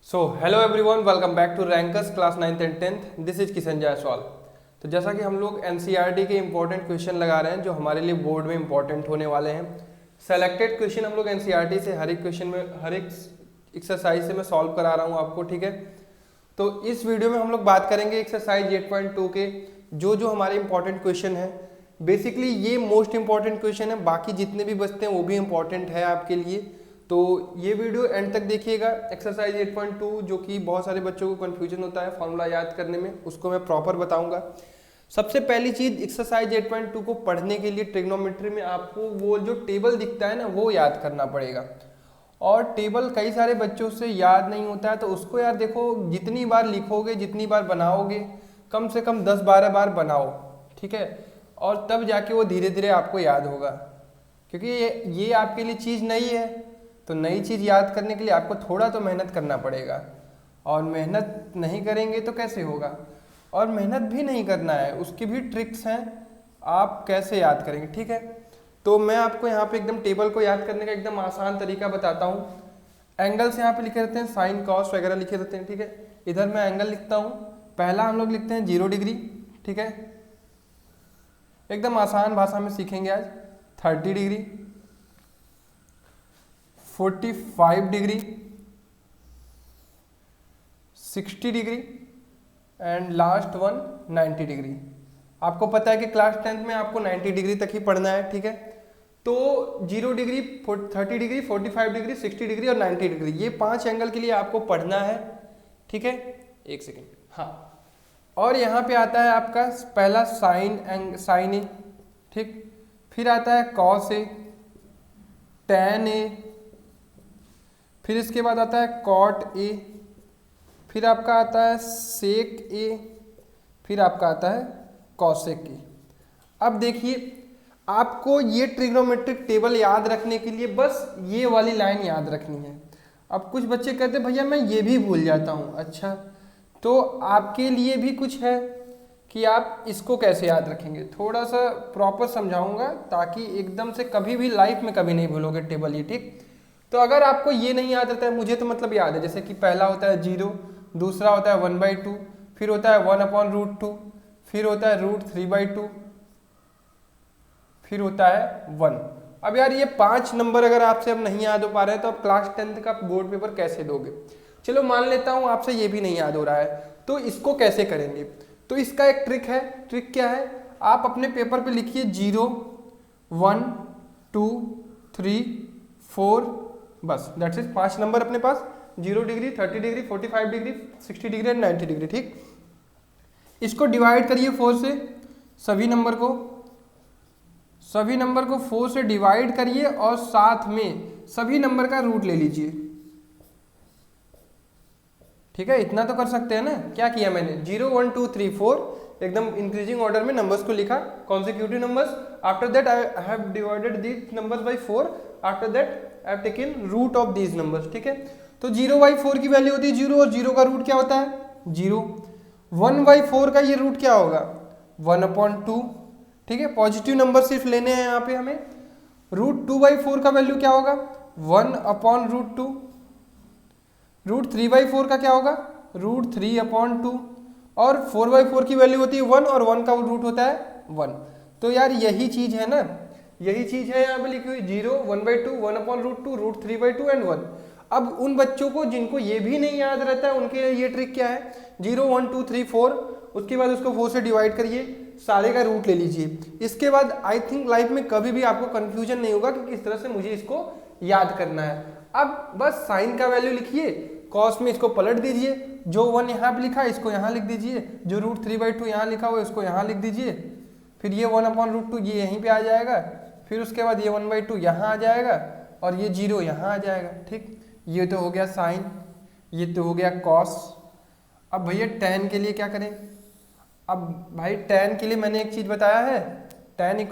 So hello everyone, welcome back to Rankers class 9th and 10th। This is Kishan Jaiswal. तो जैसा कि हम लोग एनसीईआरटी के इंपॉर्टेंट क्वेश्चन लगा रहे हैं जो हमारे लिए बोर्ड में इंपॉर्टेंट होने वाले हैं। सेलेक्टेड क्वेश्चन हम लोग एनसीईआरटी से हर एक क्वेश्चन में हर एक एक्सरसाइज से मैं सॉल्व करा रहा हूँ आपको, ठीक है। तो इस वीडियो में हम लोग बात करेंगे एक्सरसाइज 8.2 के जो हमारे इंपॉर्टेंट क्वेश्चन है। बेसिकली ये मोस्ट इंपॉर्टेंट क्वेश्चन है, बाकी जितने भी बचते हैं वो भी इंपॉर्टेंट है आपके लिए। तो ये वीडियो एंड तक देखिएगा। एक्सरसाइज 8.2 जो कि बहुत सारे बच्चों को कंफ्यूजन होता है फॉर्मूला याद करने में, उसको मैं प्रॉपर बताऊंगा। सबसे पहली चीज, एक्सरसाइज 8.2 को पढ़ने के लिए ट्रिग्नोमेट्री में आपको वो जो टेबल दिखता है ना वो याद करना पड़ेगा। और टेबल कई सारे बच्चों से याद नहीं होता है, तो उसको यार देखो जितनी बार लिखोगे जितनी बार बनाओगे, कम से कम 10-12 बार बनाओ, ठीक है। और तब जाके वो धीरे धीरे आपको याद होगा, क्योंकि ये आपके लिए चीज़ नई है। तो नई चीज़ याद करने के लिए आपको थोड़ा तो मेहनत करना पड़ेगा, और मेहनत नहीं करेंगे तो कैसे होगा। और मेहनत भी नहीं करना है, उसकी भी ट्रिक्स हैं, आप कैसे याद करेंगे, ठीक है। तो मैं आपको यहाँ पे एकदम टेबल को याद करने का एकदम आसान तरीका बताता हूँ। एंगल्स यहाँ पे लिखे रहते हैं, साइन कॉस वगैरह लिखे रहते हैं, ठीक है। इधर मैं एंगल लिखता हूँ। पहला हम लोग लिखते हैं 0 डिग्री, ठीक है। एकदम आसान भाषा में सीखेंगे आज। 30 degree, 45 degree, 60 degree and last one 90 degree. आपको पता है कि क्लास 10th में आपको 90 डिग्री तक ही पढ़ना है, ठीक है। तो 0 डिग्री, 30 डिग्री, 45 डिग्री, 60 डिग्री और 90 डिग्री, ये 5 एंगल के लिए आपको पढ़ना है, ठीक है। एक सेकेंड, हाँ। और यहाँ पे आता है आपका पहला साइन ए, ठीक। फिर आता है कॉस ए, टैन ए, फिर इसके बाद आता है कॉट ए, फिर आपका आता है सेक ए, फिर आपका आता है कॉसेक ए। अब देखिए, आपको ये ट्रिग्नोमेट्रिक टेबल याद रखने के लिए बस ये वाली लाइन याद रखनी है। अब कुछ बच्चे कहते हैं भैया मैं ये भी भूल जाता हूँ। अच्छा, तो आपके लिए भी कुछ है कि आप इसको कैसे याद रखेंगे, थोड़ा सा प्रॉपर समझाऊंगा, ताकि एकदम से कभी भी लाइफ में कभी नहीं भूलोगे टेबल ये, ठीक। तो अगर आपको ये नहीं याद रहता है, मुझे तो मतलब याद है, जैसे कि पहला होता है 0, दूसरा होता है 1/2, फिर होता है 1/√2, फिर होता है √3/2, फिर होता है 1। अब यार ये 5 नंबर अगर आपसे अब नहीं याद हो पा रहे हैं तो आप क्लास 10th का बोर्ड पेपर कैसे दोगे। चलो मान लेता हूँ आपसे ये भी नहीं याद हो रहा है, तो इसको कैसे करेंगे। तो इसका एक ट्रिक है। ट्रिक क्या है, आप अपने पेपर पे लिखिए 0, 1, 2, 3, 4, बस दैट्स इट। 5 नंबर अपने पास, 0 degree, 30 degree, 45 degree, 60 degree and 90 degree, ठीक। इसको डिवाइड करिए 4 से, सभी नंबर को 4 से डिवाइड करिए, और साथ में सभी नंबर का रूट ले लीजिए, ठीक है। इतना तो कर सकते हैं ना। क्या किया मैंने, 0, 1, 2, 3, 4 एकदम इंक्रीजिंग ऑर्डर में नंबर्स को लिखा, consecutive numbers. After that I have divided these numbers by 4। After that I have taken root of these numbers, ठीक है। तो 0/4 की वैल्यू होती है 0, और 0 का रूट क्या होता है 0। 1/4 का ये रूट क्या होगा 1/2, ठीक है। पॉजिटिव नंबर सिर्फ लेने हैं यहाँ पे हमें। √2/4 का वैल्यू क्या होगा 1/√2। √3/4 का क्या होगा √3/2, और 4/4 की वैल्यू होती है 1, और 1 का रूट होता है 1। तो यार यही चीज है ना, यही चीज है यहाँ पे लिखी हुई 0, 1/2, 1/√2, √3/2 एंड 1। अब उन बच्चों को जिनको ये भी नहीं याद रहता है उनके लिए ये ट्रिक क्या है, 0, 1, 2, 3, 4, उसके बाद उसको 4 से डिवाइड करिए, सारे का रूट ले लीजिए। इसके बाद आई थिंक लाइफ में कभी भी आपको कंफ्यूजन नहीं होगा कि किस तरह से मुझे इसको याद करना है। अब बस साइन का वैल्यू लिखिए, कॉस में इसको पलट दीजिए, जो 1 यहाँ पे लिखा है इसको यहाँ लिख दीजिए, जो √3/2 यहाँ लिखा हुआ है इसको यहाँ लिख दीजिए, फिर ये 1/√2 ये यहीं पे आ जाएगा, फिर उसके बाद ये 1/2 यहाँ आ जाएगा, और ये 0 यहाँ आ जाएगा, ठीक। ये तो हो गया साइन, ये तो हो गया कॉस। अब भैया टैन के लिए क्या करें। अब भाई टैन के लिए मैंने एक चीज बताया है, टैन ए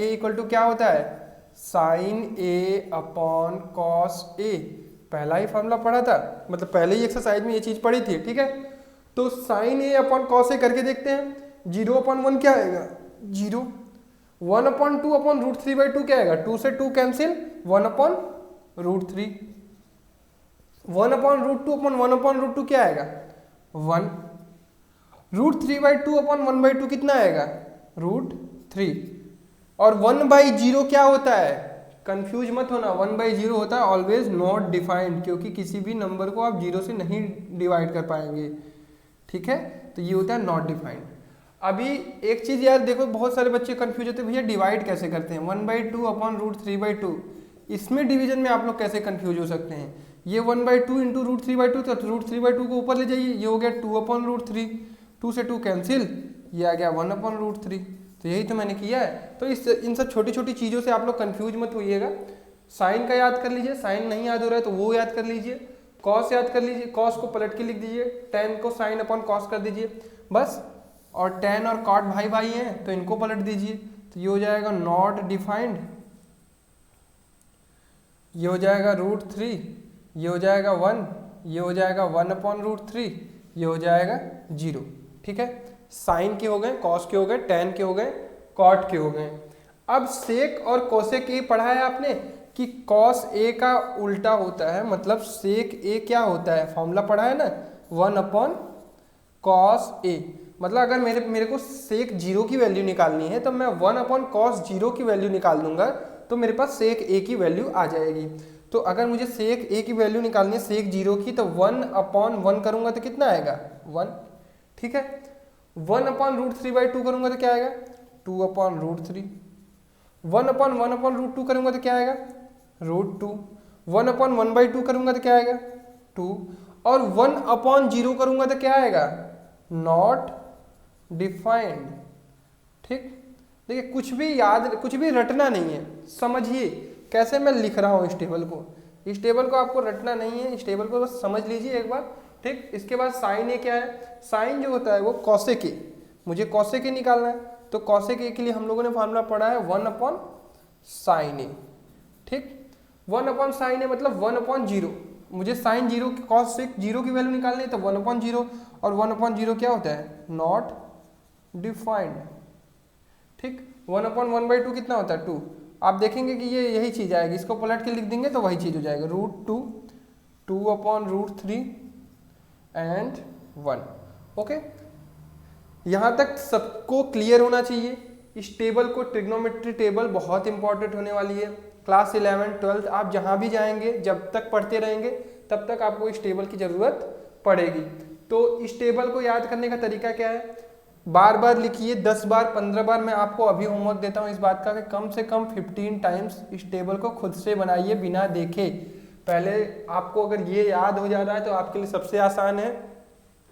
इक्वल टू क्या होता है sign A upon cos A. पहला ही फॉर्मूला पढ़ा था, मतलब पहले ही एक्सरसाइज में ये चीज पढ़ी थी, ठीक है। तो sign A upon cos A करके देखते हैं। 0/1 क्या आएगा 0, 1/2 अपॉन √3/2 क्या आएगा, 2 से 2 कैंसिल, 1/√3। 1/√2 क्या आएगा 1, √3/2 कितना आएगा √3, और 1/0 क्या होता है, कंफ्यूज मत होना, 1/0 होता है ऑलवेज नॉट डिफाइंड, क्योंकि किसी भी नंबर को आप 0 से नहीं डिवाइड कर पाएंगे, ठीक है, तो ये होता है नॉट डिफाइंड। अभी एक चीज यार देखो, बहुत सारे बच्चे कंफ्यूज होते हैं, भैया डिवाइड कैसे करते हैं 1/2/√3/2, इसमें डिवीजन में आप लोग कैसे कंफ्यूज हो सकते हैं, ये 1/2 इंटू √3/2, तो √3/2 को ऊपर ले जाइए, ये हो गया 2/√3, 2 से 2 कैंसिल, ये आ गया 1/√3, तो यही तो मैंने किया है। तो इन सब छोटी छोटी चीज़ों से आप लोग कंफ्यूज मत होइएगा। साइन का याद कर लीजिए, साइन नहीं याद हो रहा है तो वो याद कर लीजिए, कॉस याद कर लीजिए, कॉस को पलट के लिख दीजिए, टेन को साइन अपॉन कॉस कर दीजिए बस, और टेन और कॉट भाई भाई हैं तो इनको पलट दीजिए, तो ये हो जाएगा नॉट डिफाइंड, ये हो जाएगा √3, ये हो जाएगा 1, ये हो जाएगा 1/√3, ये हो जाएगा 0, ठीक है। साइन के हो गए, कॉस के हो गए, टेन के हो गए, कॉट के हो गए। अब सेक और कोसेक ये पढ़ा है आपने कि कॉस ए का उल्टा होता है, मतलब सेक ए क्या होता है, फॉर्मूला पढ़ा है ना 1/cos ए, मतलब अगर मेरे को सेक 0 की वैल्यू निकालनी है तो मैं 1/cos 0 की वैल्यू निकाल दूंगा, तो मेरे पास सेक ए की वैल्यू आ जाएगी। तो अगर मुझे सेक ए की वैल्यू निकालनी है सेक 0 की, तो 1/1 करूंगा तो कितना आएगा 1, ठीक है। 1/√3/2 करूंगा तो क्या आएगा 2/√3, 1/1/√2 करूंगा तो क्या आएगा √2, 1/1/2 करूंगा तो क्या आएगा 2, और 1/0 करूंगा तो क्या आएगा नॉट डिफाइंड, ठीक। देखिए कुछ भी रटना नहीं है, समझिए कैसे मैं लिख रहा हूँ इस टेबल को आपको रटना नहीं है, इस टेबल को बस समझ लीजिए एक बार, ठीक। इसके बाद साइन ए क्या है, साइन जो होता है वो कोसेक ए, मुझे कोसेक ए निकालना है, तो कोसेक ए के लिए हम लोगों ने फॉर्मूला पढ़ा है 1/sin ए, ठीक। 1/sin ए मतलब 1/0, मुझे साइन 0 कॉसेक 0 की वैल्यू निकालनी है तो 1/0, और 1/0 क्या होता है नॉट डिफाइंड, ठीक। 1/1/2 कितना होता है 2, आप देखेंगे कि ये यही चीज आएगी, इसको पलट के लिख देंगे तो वही चीज हो जाएगा √2, 2/√3 एंड 1, ओके। यहां तक सबको क्लियर होना चाहिए। इस टेबल को, ट्रिग्नोमेट्री टेबल बहुत इंपॉर्टेंट होने वाली है, क्लास 11 12 आप जहां भी जाएंगे जब तक पढ़ते रहेंगे तब तक आपको इस टेबल की जरूरत पड़ेगी। तो इस टेबल को याद करने का तरीका क्या है, बार बार लिखिए, 10 बार 15 बार, मैं आपको अभी होमवर्क देता हूँ इस बात का कि कम से कम 15 टाइम्स इस टेबल को खुद से बनाइए बिना देखे। पहले आपको अगर ये याद हो जा रहा है तो आपके लिए सबसे आसान है,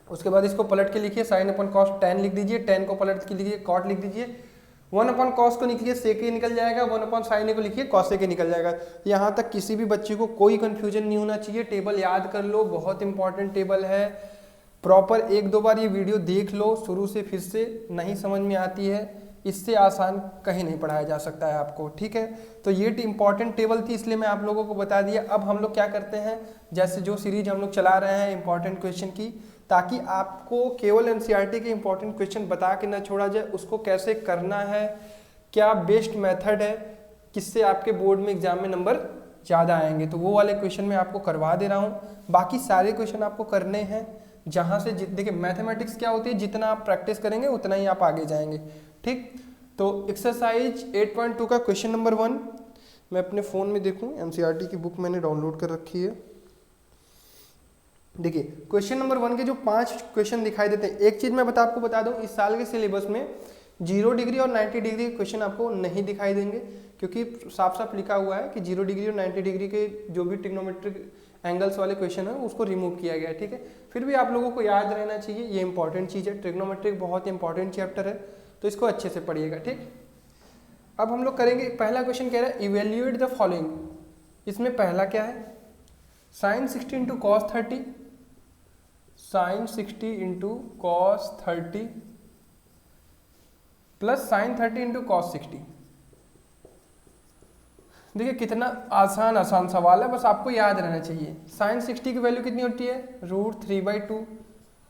उसके बाद इसको पलट के लिखिए, साइन अपन कॉस टेन लिख दीजिए, टेन को पलट के लिखिए कॉट लिख दीजिए, 1/cos को निकलिए सेके निकल जाएगा, 1/sin को लिखिए कॉसे के निकल जाएगा। यहाँ तक किसी भी बच्चे को कोई कंफ्यूजन नहीं होना चाहिए, टेबल याद कर लो, बहुत इंपॉर्टेंट टेबल है, प्रॉपर 1-2 बार ये वीडियो देख लो शुरू से, फिर से नहीं समझ में आती है, इससे आसान कहीं नहीं पढ़ाया जा सकता है आपको, ठीक है। तो ये इंपॉर्टेंट टेबल थी इसलिए मैं आप लोगों को बता दिया। अब हम लोग क्या करते हैं, जैसे जो सीरीज हम लोग चला रहे हैं इंपॉर्टेंट क्वेश्चन की, ताकि आपको केवल एनसीईआरटी के इंपॉर्टेंट क्वेश्चन बता के ना छोड़ा जाए, उसको कैसे करना है, क्या बेस्ट मेथड है, किससे आपके बोर्ड में एग्जाम में नंबर ज़्यादा आएंगे, तो वो वाले क्वेश्चन मैं आपको करवा दे रहा हूँ। बाकी सारे क्वेश्चन आपको करने हैं, जहाँ से देखिए मैथमेटिक्स क्या होती है, जितना आप प्रैक्टिस करेंगे उतना ही आप आगे जाएंगे, ठीक। तो एक्सरसाइज 8.2 का क्वेश्चन नंबर 1 मैं अपने फ़ोन में देखूँ, एनसीईआरटी की बुक मैंने डाउनलोड कर रखी है। देखिए क्वेश्चन नंबर 1 के जो 5 क्वेश्चन दिखाई देते हैं, एक चीज़ मैं आपको बता दूं, इस साल के सिलेबस में 0 डिग्री और 90 डिग्री के क्वेश्चन आपको नहीं दिखाई देंगे, क्योंकि साफ साफ लिखा हुआ है कि 0 डिग्री और 90 डिग्री के जो भी ट्रिग्नोमेट्रिक एंगल्स वाले क्वेश्चन है उसको रिमूव किया गया है, ठीक है। फिर भी आप लोगों को याद रहना चाहिए, ये इंपॉर्टेंट चीज़ है, ट्रिग्नोमेट्रिक बहुत इंपॉर्टेंट चैप्टर है, तो इसको अच्छे से पढ़िएगा, ठीक। अब हम लोग करेंगे, पहला क्वेश्चन कह रहा है इवेल्यूएट द फॉलोइंग। इसमें पहला क्या है, sin 60 into cos 30, sin 60 into cos 30 plus sin 30 into cos 60। देखिए कितना आसान सवाल है, बस आपको याद रहना चाहिए। sin 60 की वैल्यू कितनी होती है √3/2,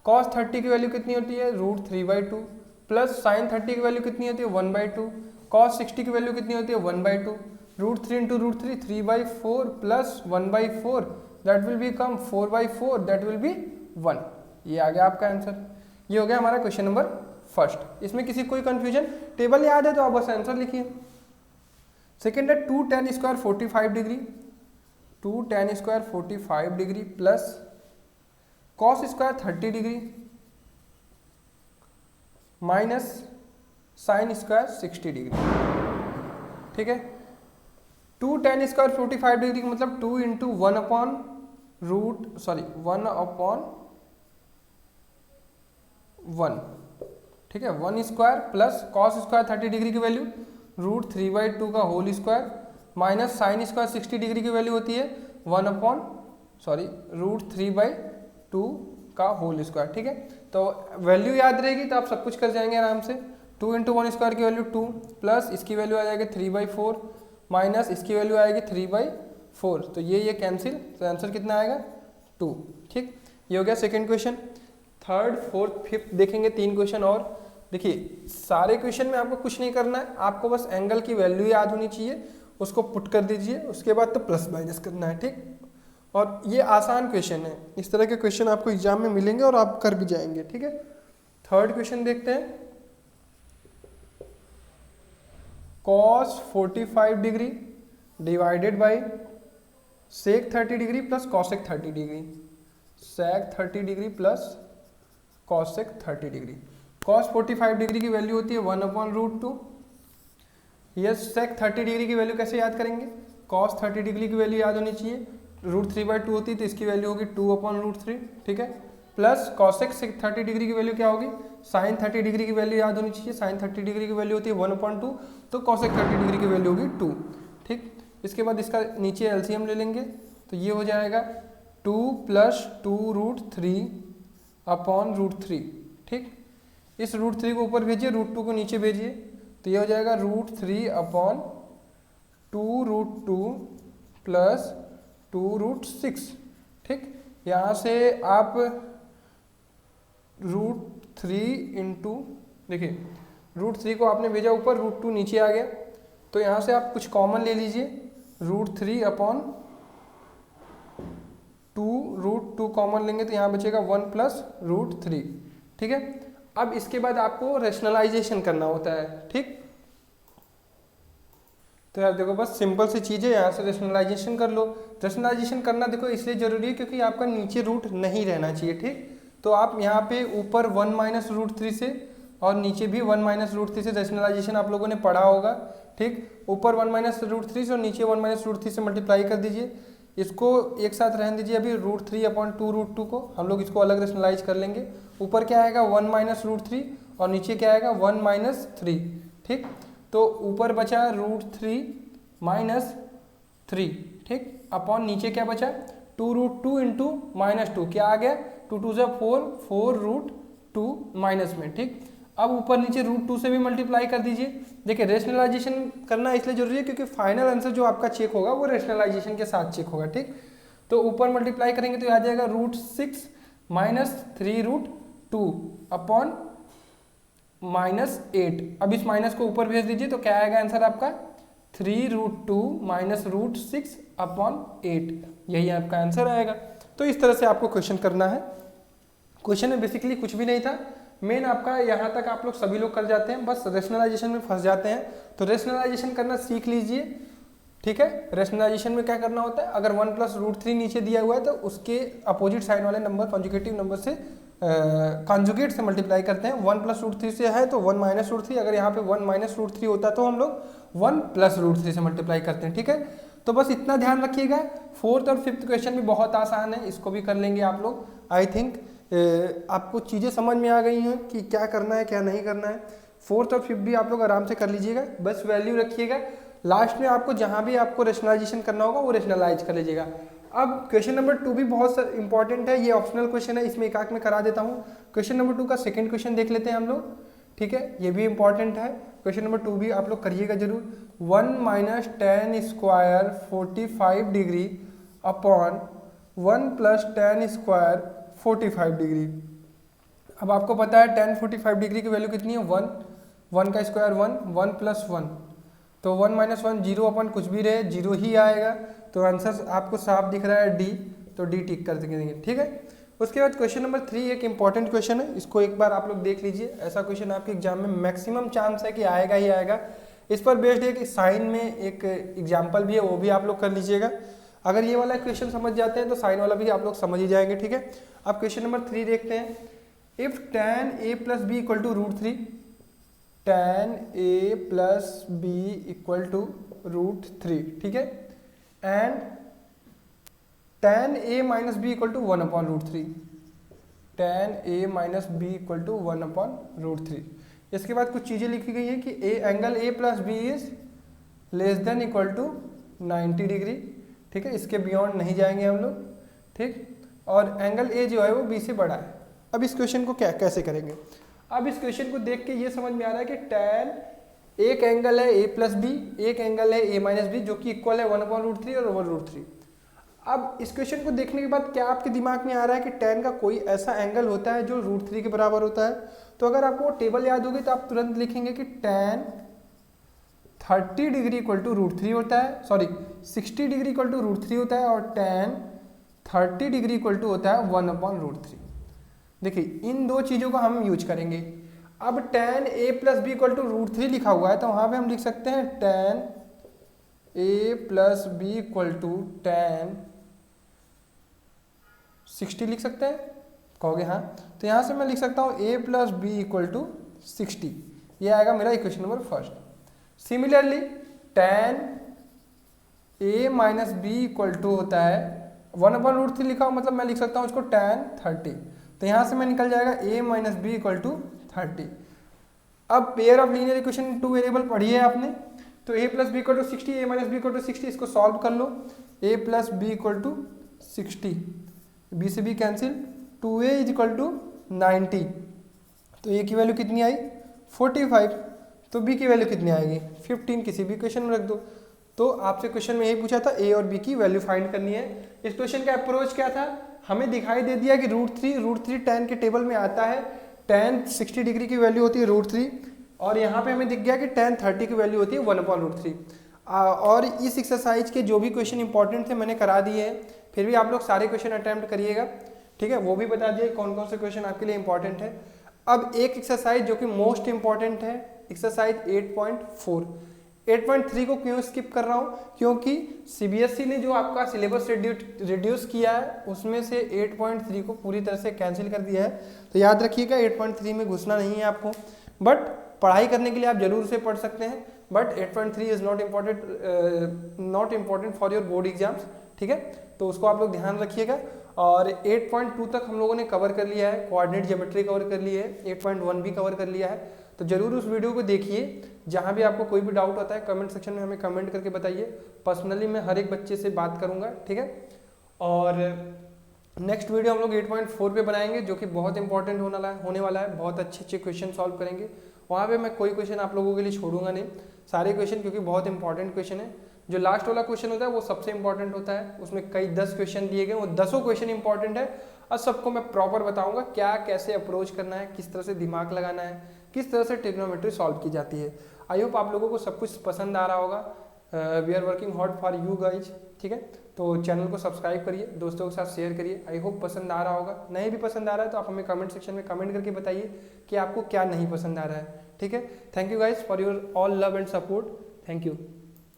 cos 30 की वैल्यू कितनी होती है √3/2, प्लस sin 30 की वैल्यू कितनी होती है 1/2, cos 60 की वैल्यू कितनी होती है 1/2, √3 into √3 3/4 plus 1/4 that will become 4/4, that will be 1। ये आ गया आपका आंसर। ये हो गया हमारा क्वेश्चन नंबर फर्स्ट। इसमें किसी कोई कंफ्यूजन? टेबल याद है तो आप बस आंसर लिखिए। सेकेंड है 2 tan square 45 degree, 2 tan square 45 degree plus cos square 30 degree minus sine square 60 degree. ठीक है, 2 tan स्क्वायर 45 डिग्री का मतलब 2 इंटू 1 अपॉन 1, ठीक है, 1 square plus cos square 30 degree की वैल्यू √3/2 का whole square minus sine square 60 degree की value होती है √3/2 का होल स्क्वायर। ठीक है, तो वैल्यू याद रहेगी तो आप सब कुछ कर जाएंगे आराम से। 2 इंटू 1 स्क्वायर की वैल्यू 2 प्लस इसकी वैल्यू आ जाएगी 3/4 माइनस इसकी वैल्यू आएगी 3/4, तो ये कैंसिल, तो आंसर कितना आएगा 2। ठीक, ये हो गया second question. Third, fourth, fifth देखेंगे 3 क्वेश्चन और। देखिए सारे क्वेश्चन में आपको कुछ नहीं करना है, आपको बस एंगल की वैल्यू याद होनी चाहिए, उसको पुट कर दीजिए, उसके बाद तो प्लस माइनस करना है। ठीक, और ये आसान क्वेश्चन है, इस तरह के क्वेश्चन आपको एग्जाम में मिलेंगे और आप कर भी जाएंगे। ठीक है, थर्ड क्वेश्चन देखते हैं। cos 45 degree divided by sec 30 degree plus cosec 30 degree, sec 30 degree plus cosec 30 degree. cos 45 degree की वैल्यू होती है 1/√2। यह sec 30 डिग्री की वैल्यू कैसे याद करेंगे? cos 30 डिग्री की वैल्यू याद होनी चाहिए, √3/2 होती है तो इसकी वैल्यू होगी 2/√3। ठीक है, प्लस cosec 30 डिग्री की वैल्यू क्या होगी? sin 30 डिग्री की वैल्यू याद होनी चाहिए, sin 30 डिग्री की वैल्यू होती है 1/2, तो cosec 30 डिग्री की वैल्यू होगी 2। ठीक, इसके बाद इसका नीचे एलसीएम ले लेंगे तो ये हो जाएगा 2 + 2√3/√3। ठीक, इस √3 को ऊपर भेजिए, √2 को नीचे भेजिए, तो ये हो जाएगा √3/2√2 प्लस 2√6। ठीक, यहाँ से आप √3 इंटू, देखिए √3 को आपने भेजा ऊपर, √2 नीचे आ गया, तो यहाँ से आप कुछ कॉमन ले लीजिए, √3/2√2 कॉमन लेंगे तो यहाँ बचेगा 1 + √3। ठीक है, अब इसके बाद आपको रेशनलाइजेशन करना होता है। ठीक, तो यार देखो बस सिंपल सी चीज़ है, यहाँ से रेशनलाइजेशन कर लो। रेशनलाइजेशन करना देखो इसलिए जरूरी है क्योंकि आपका नीचे रूट नहीं रहना चाहिए। ठीक, तो आप यहाँ पे ऊपर 1 - √3 से और नीचे भी 1 - √3 से रेशनलाइजेशन आप लोगों ने पढ़ा होगा। ठीक, ऊपर 1 - √3 से और नीचे 1 - √3 से मल्टीप्लाई कर दीजिए, इसको एक साथ रहने दीजिए। अभी √3/2√2 को हम लोग इसको अलग रेशनलाइज कर लेंगे। ऊपर क्या आएगा 1 - √3 और नीचे क्या आएगा 1 - 3। ठीक, तो ऊपर बचा √3 - 3। ठीक, अपॉन नीचे क्या बचा 2√2 इंटू -2, क्या आ गया 2 × 2 = 4, 4√2 माइनस में। ठीक, अब ऊपर नीचे √2 से भी मल्टीप्लाई कर दीजिए। देखिए रेशनलाइजेशन करना इसलिए जरूरी है क्योंकि फाइनल आंसर जो आपका चेक होगा वो रेशनलाइजेशन के साथ चेक होगा। ठीक, तो ऊपर मल्टीप्लाई करेंगे तो आ जाएगा √6 - 3√2 अपॉन -8। अब इस माइनस को ऊपर भेज दीजिए तो क्या आएगा आंसर आपका 3√2 - √6/8, यही आपका आंसर आएगा। तो इस तरह से आपको क्वेश्चन करना है। क्वेश्चन में बेसिकली कुछ भी नहीं था, मेन आपका यहाँ तक आप लोग सभी लोग कर जाते हैं, बस रेशनलाइजेशन में फंस जाते हैं। तो रेशनलाइजेशन करना सीख लीजिए। ठीक है, रेशनलाइजेशन में क्या करना होता है, अगर 1 + √3 नीचे दिया हुआ है तो उसके अपोजिट साइड वाले नंबर कॉन्जुगेटिव नंबर से कॉन्जुगेट से मल्टीप्लाई करते हैं। 1 + √3 से है तो 1 - √3, अगर यहाँ पे 1 - √3 होता तो हम लोग 1 + √3 से मल्टीप्लाई करते हैं। ठीक है, तो बस इतना ध्यान रखिएगा। फोर्थ और फिफ्थ क्वेश्चन भी बहुत आसान है, इसको भी कर लेंगे आप लोग। आई थिंक आपको चीज़ें समझ में आ गई हैं कि क्या करना है क्या नहीं करना है। फोर्थ और फिफ्थ भी आप लोग आराम से कर लीजिएगा, बस वैल्यू रखिएगा। लास्ट में आपको जहाँ भी आपको रेशनलाइजेशन करना होगा वो रेशनलाइज कर लीजिएगा। अब क्वेश्चन नंबर 2 भी बहुत इंपॉर्टेंट है, ये ऑप्शनल क्वेश्चन है, इसमें एक में करा देता हूँ। क्वेश्चन नंबर 2 का सेकंड क्वेश्चन देख लेते हैं हम लोग। ठीक है, ये भी इंपॉर्टेंट है, क्वेश्चन नंबर 2 भी आप लोग करिएगा जरूर। 1 - tan square 45 degree upon 1 + tan square 45 degree. अब आपको पता है tan 45 डिग्री की वैल्यू कितनी है 1, 1 का स्क्वायर 1, 1 + 1, तो 1 - 1 0 अपन कुछ भी रहे 0 ही आएगा। तो आंसर आपको साफ दिख रहा है डी, तो डी टिक कर देंगे, ठीक है। उसके बाद क्वेश्चन नंबर 3 एक इंपॉर्टेंट क्वेश्चन है, इसको एक बार आप लोग देख लीजिए। ऐसा क्वेश्चन आपके एग्जाम में मैक्सिमम चांस है कि आएगा ही आएगा। इस पर बेस्ड है कि साइन में एक एग्जाम्पल भी है, वो भी आप लोग कर लीजिएगा। अगर ये वाला क्वेश्चन समझ जाते हैं तो साइन वाला भी आप लोग समझ ही जाएंगे, ठीक है। अब क्वेश्चन नंबर 3 देखते हैं। If tan a plus B equal to √3, tan a plus B equal to √3, ठीक है, and tan a minus B equal to 1/√3, tan a minus B equal to 1/√3। इसके बाद कुछ चीज़ें लिखी गई है कि angle a plus B is less than equal to 90 degree, ठीक है, इसके बियॉन्ड नहीं जाएंगे हम लोग, ठीक। और एंगल a जो है वो b से बड़ा है। अब इस क्वेश्चन को कैसे करेंगे? अब इस क्वेश्चन को देख के ये समझ में आ रहा है कि tan एक एंगल है a प्लस बी, एक एंगल है a माइनस बी, जो कि इक्वल है 1/√3 और √3। अब इस क्वेश्चन को देखने के बाद क्या आपके दिमाग में आ रहा है कि tan का कोई ऐसा एंगल होता है जो √3 के बराबर होता है? तो अगर आपको टेबल याद होगी तो आप तुरंत लिखेंगे कि tan 30 डिग्री इक्वल टू √3 होता है, सॉरी 60 डिग्री इक्वल टू √3 होता है, और tan 30 डिग्री इक्वल टू होता है 1/√3। देखिए इन दो चीज़ों को हम यूज करेंगे। अब tan a plus B equal to √3 लिखा हुआ है, तो वहाँ पे हम लिख सकते हैं tan a plus B equal to tan 60 लिख सकते हैं, कहोगे हाँ। तो यहाँ से मैं लिख सकता हूँ a plus B equal to 60, ये आएगा मेरा equation number first. Similarly tan a minus B equal to होता है 1/√3 लिखा हो, मतलब मैं लिख सकता हूँ इसको tan 30, तो यहाँ से मैं निकल जाएगा a minus B equal to 30। अब pair of linear equation 2 variable पढ़ी है आपने, तो a plus B equal to 60, a minus B equal to 60, इसको सॉल्व कर लो। a plus B equal to 60, b से b cancel, 2a is equal to 90, तो a की वैल्यू कितनी आई 45, तो b की वैल्यू कितनी आएगी 15, किसी भी क्वेश्चन में रख दो। तो आपसे क्वेश्चन में यही पूछा था a और b की वैल्यू फाइंड करनी है। इस क्वेश्चन का अप्रोच क्या था, हमें दिखाई दे दिया कि √3 tan के टेबल में आता है, tan 60 डिग्री की वैल्यू होती है √3, और यहाँ पे हमें दिख गया कि tan 30 की वैल्यू होती है 1/√3। और इस एक्सरसाइज के जो भी क्वेश्चन इंपॉर्टेंट थे मैंने करा दिए हैं, फिर भी आप लोग सारे क्वेश्चन अटेम्प्ट करिएगा, ठीक है, वो भी बता दिए कौन कौन से क्वेश्चन आपके लिए इंपॉर्टेंट है। अब एक एक्सरसाइज जो कि मोस्ट इंपॉर्टेंट है, एक्सरसाइज 8.4। 8.3 को क्यों स्किप कर रहा हूँ, क्योंकि सीबीएसई ने जो आपका सिलेबस रिड्यूस किया है उसमें से 8.3 को पूरी तरह से कैंसिल कर दिया है। तो याद रखिएगा 8.3 में घुसना नहीं है आपको, बट पढ़ाई करने के लिए आप जरूर से पढ़ सकते हैं, but 8.3 is not important for your board exams, ठीक है, तो उसको आप लोग ध्यान रखिएगा। और 8.2 तक हम लोगों ने कवर कर लिया है, कोऑर्डिनेट ज्योमेट्री कवर कर लिया है, 8.1 भी कवर कर लिया है, तो जरूर उस वीडियो को देखिए। जहाँ भी आपको कोई भी डाउट होता है कमेंट सेक्शन में हमें कमेंट करके बताइए, पर्सनली मैं हर एक बच्चे से बात करूँगा, ठीक है। और नेक्स्ट वीडियो हम लोग 8.4 पे बनाएंगे, जो कि बहुत इंपॉर्टेंट होने वाला है, बहुत अच्छे क्वेश्चन सॉल्व करेंगे। वहाँ पे मैं कोई क्वेश्चन आप लोगों के लिए छोड़ूंगा नहीं, सारे क्वेश्चन, क्योंकि बहुत इंपॉर्टेंट क्वेश्चन है। जो लास्ट वाला क्वेश्चन होता है वो सबसे इंपॉर्टेंट होता है, उसमें कई 10 क्वेश्चन दिए गए, वो 10 क्वेश्चन इंपॉर्टेंट है, और सबको मैं प्रॉपर बताऊंगा क्या कैसे अप्रोच करना है, किस तरह से दिमाग लगाना है, किस तरह से ट्रिग्नोमेट्री सॉल्व की जाती है। आई होप आप लोगों को सब कुछ पसंद आ रहा होगा। We are working hard for you guys, ठीक है, तो चैनल को सब्सक्राइब करिए, दोस्तों के साथ शेयर करिए। आई होप पसंद आ रहा होगा, नहीं भी पसंद आ रहा है तो आप हमें कमेंट सेक्शन में कमेंट करके बताइए कि आपको क्या नहीं पसंद आ रहा है, ठीक है। Thank you guys for your all love and support, thank you.